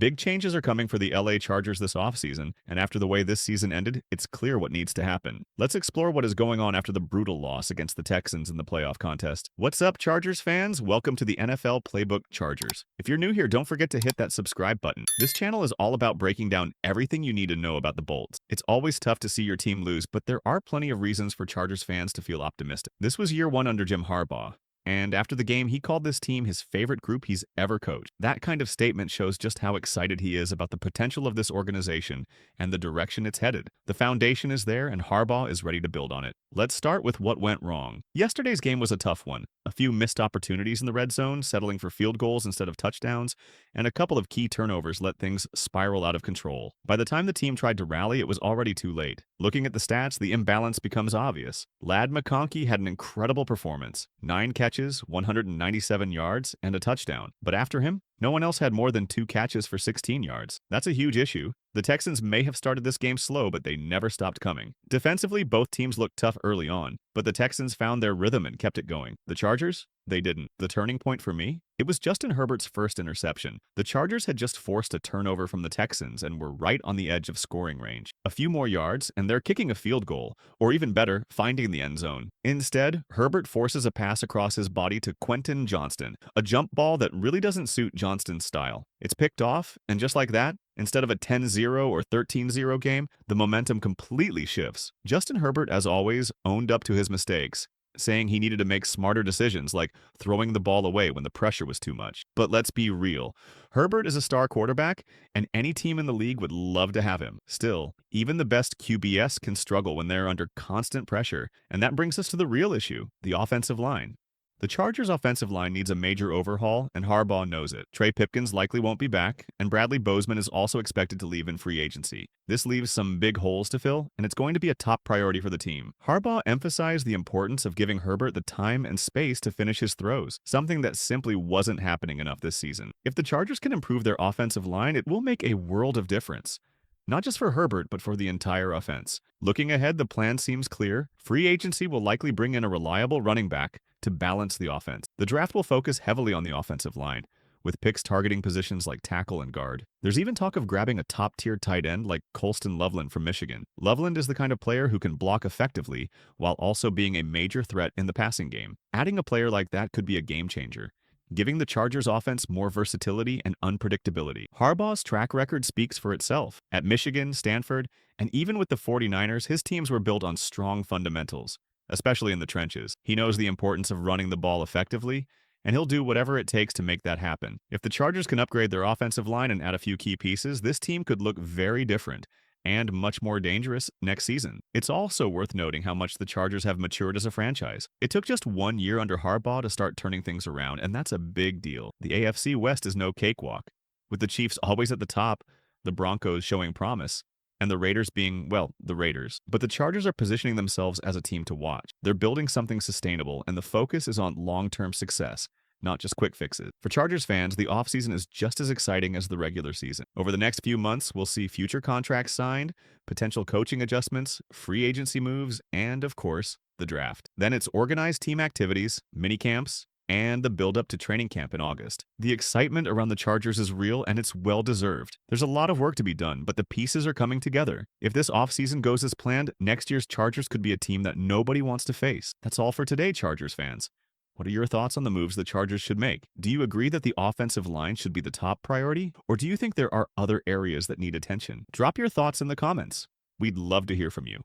Big changes are coming for the LA Chargers this offseason, and after the way this season ended, it's clear what needs to happen. Let's explore what is going on after the brutal loss against the Texans in the playoff contest. What's up, Chargers fans? Welcome to the NFL Playbook Chargers. If you're new here, don't forget to hit that subscribe button. This channel is all about breaking down everything you need to know about the Bolts. It's always tough to see your team lose, but there are plenty of reasons for Chargers fans to feel optimistic. This was year one under Jim Harbaugh. And after the game, he called this team his favorite group he's ever coached. That kind of statement shows just how excited he is about the potential of this organization and the direction it's headed. The foundation is there, and Harbaugh is ready to build on it. Let's start with what went wrong. Yesterday's game was a tough one. A few missed opportunities in the red zone, settling for field goals instead of touchdowns, and a couple of key turnovers let things spiral out of control. By the time the team tried to rally, it was already too late. Looking at the stats, the imbalance becomes obvious. Ladd McConkey had an incredible performance. 9 catches, 197 yards, and a touchdown. But after him, no one else had more than 2 catches for 16 yards. That's a huge issue. The Texans may have started this game slow, but they never stopped coming. Defensively, both teams looked tough early on, but the Texans found their rhythm and kept it going. The Chargers? They didn't. The turning point for me? It was Justin Herbert's first interception. The Chargers had just forced a turnover from the Texans and were right on the edge of scoring range. A few more yards, and they're kicking a field goal, or even better, finding the end zone. Instead, Herbert forces a pass across his body to Quentin Johnston, a jump ball that really doesn't suit Johnston's style. It's picked off, and just like that, instead of a 10-0 or 13-0 game, the momentum completely shifts. Justin Herbert, as always, owned up to his mistakes, saying he needed to make smarter decisions like throwing the ball away when the pressure was too much. But let's be real. Herbert is a star quarterback, and any team in the league would love to have him. Still, even the best QBS can struggle when they're under constant pressure, and that brings us to the real issue, the offensive line. The Chargers' offensive line needs a major overhaul, and Harbaugh knows it. Trey Pipkins likely won't be back, and Bradley Bozeman is also expected to leave in free agency. This leaves some big holes to fill, and it's going to be a top priority for the team. Harbaugh emphasized the importance of giving Herbert the time and space to finish his throws, something that simply wasn't happening enough this season. If the Chargers can improve their offensive line, it will make a world of difference. Not just for Herbert, but for the entire offense. Looking ahead, the plan seems clear. Free agency will likely bring in a reliable running back to balance the offense. The draft will focus heavily on the offensive line, with picks targeting positions like tackle and guard. There's even talk of grabbing a top-tier tight end like Colston Loveland from Michigan. Loveland is the kind of player who can block effectively while also being a major threat in the passing game. Adding a player like that could be a game changer, giving the Chargers offense more versatility and unpredictability. Harbaugh's track record speaks for itself. At Michigan, Stanford, and even with the 49ers, his teams were built on strong fundamentals, especially in the trenches. He knows the importance of running the ball effectively, and he'll do whatever it takes to make that happen. If the Chargers can upgrade their offensive line and add a few key pieces, this team could look very different and much more dangerous next season. It's also worth noting how much the Chargers have matured as a franchise. It took just 1 year under Harbaugh to start turning things around, and that's a big deal. The AFC West is no cakewalk, with the Chiefs always at the top, the Broncos showing promise, and the Raiders being, well, the Raiders. But the Chargers are positioning themselves as a team to watch. They're building something sustainable, and the focus is on long-term success, not just quick fixes. For Chargers fans, the offseason is just as exciting as the regular season. Over the next few months, we'll see future contracts signed, potential coaching adjustments, free agency moves, and, of course, the draft. Then it's organized team activities, mini camps, and the build-up to training camp in August. The excitement around the Chargers is real, and it's well-deserved. There's a lot of work to be done, but the pieces are coming together. If this offseason goes as planned, next year's Chargers could be a team that nobody wants to face. That's all for today, Chargers fans. What are your thoughts on the moves the Chargers should make? Do you agree that the offensive line should be the top priority, or do you think there are other areas that need attention? Drop your thoughts in the comments. We'd love to hear from you.